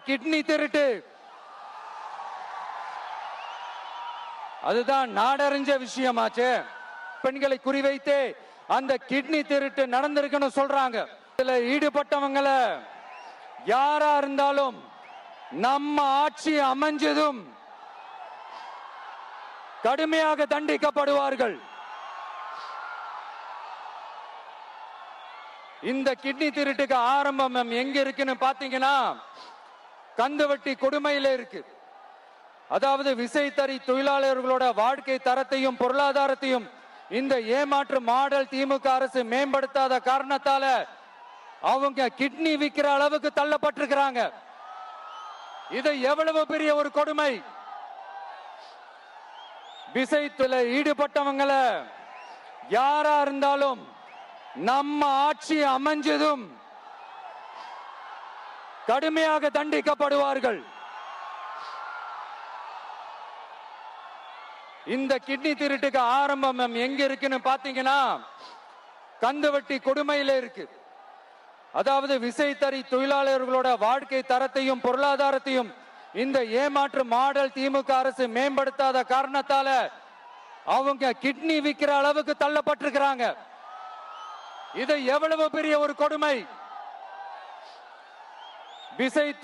Kidney திருட்டு அதுதான் நாடறிஞ்ச விஷயமாச்சு. பெண்களை குறிவைத்து அந்த கிட்னி திருட்டு நடந்திருக்குன்னு சொல்றாங்க. இதுல ஈடுபட்டவங்களை யாரா இருந்தாலும் நம்ம ஆட்சி அமைஞ்சதும் கடுமையாக தண்டிக்கப்படுவார்கள். இந்த கிட்னி திருட்டுக்கு ஆரம்பம் எங்க இருக்குன்னு பாத்தீங்கன்னா கந்துவட்டி கொடுமையில இருக்கு. அதாவது விசைத்தறி தொழிலாளர்களோட வாழ்க்கை தரத்தையும் பொருளாதாரத்தையும் இந்த ஏமாற்று மாடல் திமுக அரசு மேம்படுத்தாத காரணத்தால அவங்க கிட்னி விற்கிற அளவுக்கு தள்ளப்பட்டிருக்கிறாங்க. இது எவ்வளவு பெரிய ஒரு கொடுமை. விசைத்துல ஈடுபட்டவங்களை யாரா இருந்தாலும் நம்ம ஆட்சி அமைஞ்சதும் கடுமையாக தண்டிக்கப்படுவார்கள். இந்த கிட்னி திருட்டுக்கு ஆரம்பம் எங்க இருக்குன்னு பாத்தீங்கன்னா கந்துவட்டி கொடுமையில இருக்கு. அதாவது விசைத்தறி தொழிலாளர்களோட வாழ்க்கை தரத்தையும் பொருளாதாரத்தையும் இந்த ஏமாற்று மாடல் திமுக அரசு மேம்படுத்தாத காரணத்தால அவங்க கிட்னி விற்கிற அளவுக்கு தள்ளப்பட்டிருக்கிறாங்க. இது எவ்வளவு பெரிய ஒரு கொடுமை. விசை